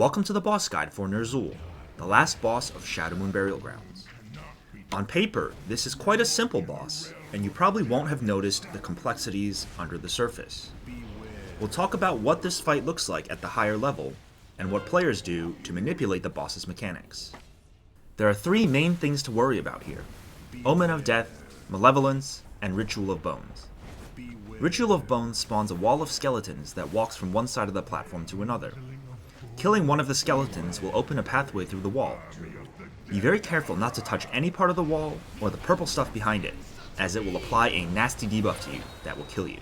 Welcome to the boss guide for Ner'zhul, the last boss of Shadowmoon Burial Grounds. On paper, this is quite a simple boss, and you probably won't have noticed the complexities under the surface. We'll talk about what this fight looks like at the higher level, and what players do to manipulate the boss's mechanics. There are three main things to worry about here: Omen of Death, Malevolence, and Ritual of Bones. Ritual of Bones spawns a wall of skeletons that walks from one side of the platform to another. Killing one of the skeletons will open a pathway through the wall. Be very careful not to touch any part of the wall or the purple stuff behind it, as it will apply a nasty debuff to you that will kill you.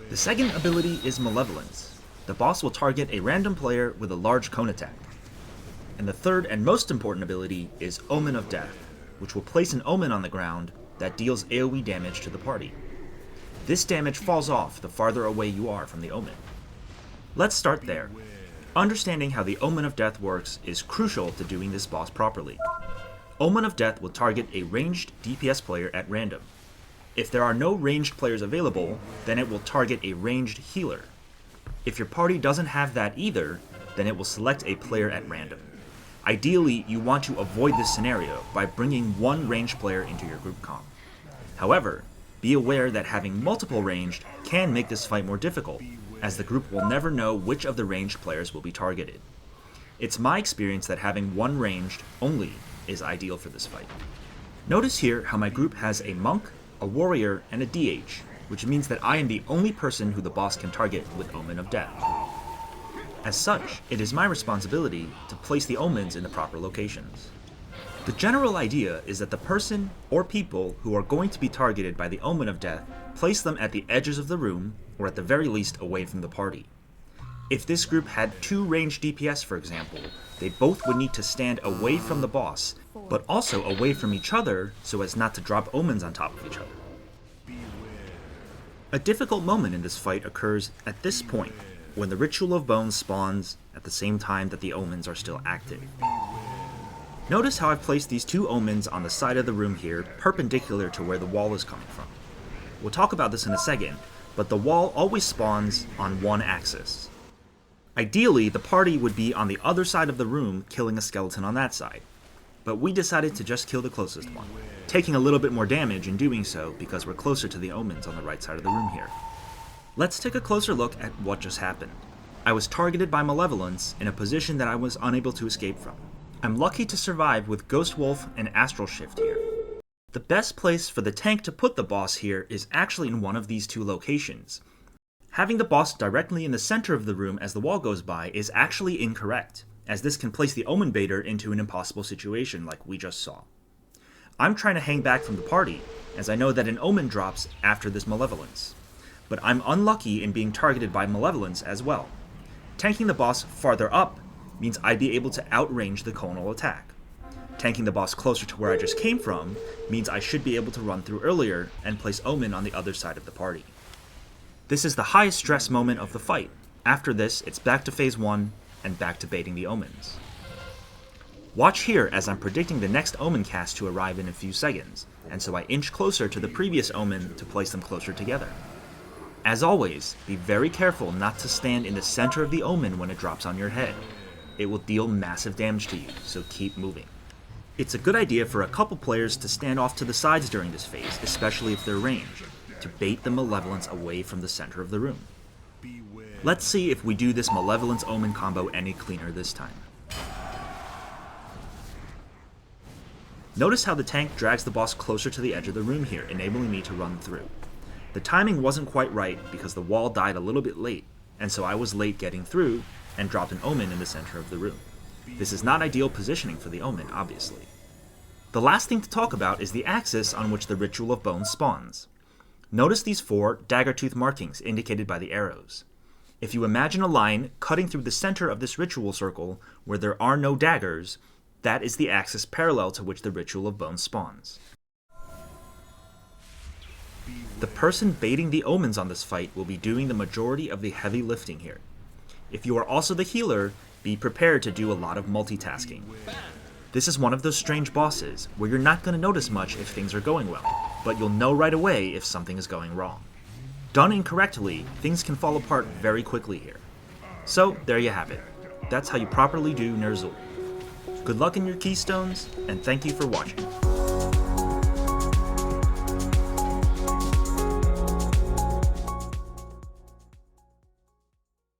The second ability is Malevolence. The boss will target a random player with a large cone attack. And the third and most important ability is Omen of Death, which will place an omen on the ground that deals AoE damage to the party. This damage falls off the farther away you are from the omen. Let's start there. Understanding how the Omen of Death works is crucial to doing this boss properly. Omen of Death will target a ranged DPS player at random. If there are no ranged players available, then it will target a ranged healer. If your party doesn't have that either, then it will select a player at random. Ideally, you want to avoid this scenario by bringing one ranged player into your group comp. However, be aware that having multiple ranged can make this fight more difficult, as the group will never know which of the ranged players will be targeted. It's my experience that having one ranged only is ideal for this fight. Notice here how my group has a monk, a warrior, and a DH, which means that I am the only person who the boss can target with Omen of Death. As such, it is my responsibility to place the omens in the proper locations. The general idea is that the person or people who are going to be targeted by the Omen of Death place them at the edges of the room, or at the very least away from the party. If this group had two ranged DPS, for example, they both would need to stand away from the boss, but also away from each other so as not to drop omens on top of each other. A difficult moment in this fight occurs at this point, when the Ritual of Bones spawns at the same time that the omens are still active. Notice how I've placed these two omens on the side of the room here, perpendicular to where the wall is coming from. We'll talk about this in a second, but the wall always spawns on one axis. Ideally, the party would be on the other side of the room killing a skeleton on that side, but we decided to just kill the closest one, taking a little bit more damage in doing so because we're closer to the omens on the right side of the room here. Let's take a closer look at what just happened. I was targeted by Malevolence in a position that I was unable to escape from. I'm lucky to survive with Ghost Wolf and Astral Shift here. The best place for the tank to put the boss here is actually in one of these two locations. Having the boss directly in the center of the room as the wall goes by is actually incorrect, as this can place the Omen Baiter into an impossible situation like we just saw. I'm trying to hang back from the party, as I know that an Omen drops after this Malevolence, but I'm unlucky in being targeted by Malevolence as well. Tanking the boss farther up means I'd be able to outrange the conal attack. Tanking the boss closer to where I just came from means I should be able to run through earlier and place Omen on the other side of the party. This is the highest stress moment of the fight. After this, it's back to phase 1 and back to baiting the omens. Watch here as I'm predicting the next omen cast to arrive in a few seconds, and so I inch closer to the previous omen to place them closer together. As always, be very careful not to stand in the center of the omen when it drops on your head. It will deal massive damage to you, so keep moving. It's a good idea for a couple players to stand off to the sides during this phase, especially if they're ranged, to bait the Malevolence away from the center of the room. Let's see if we do this Malevolence Omen combo any cleaner this time. Notice how the tank drags the boss closer to the edge of the room here, enabling me to run through. The timing wasn't quite right because the wall died a little bit late, and so I was late getting through and dropped an omen in the center of the room. This is not ideal positioning for the omen, obviously. The last thing to talk about is the axis on which the Ritual of Bones spawns. Notice these 4 dagger-tooth markings indicated by the arrows. If you imagine a line cutting through the center of this ritual circle where there are no daggers, that is the axis parallel to which the Ritual of Bones spawns. The person baiting the omens on this fight will be doing the majority of the heavy lifting here. If you are also the healer, be prepared to do a lot of multitasking. This is one of those strange bosses where you're not going to notice much if things are going well, but you'll know right away if something is going wrong. Done incorrectly, things can fall apart very quickly here. So there you have it. that's how you properly do Ner'zhul. Good luck in your keystones, and thank you for watching.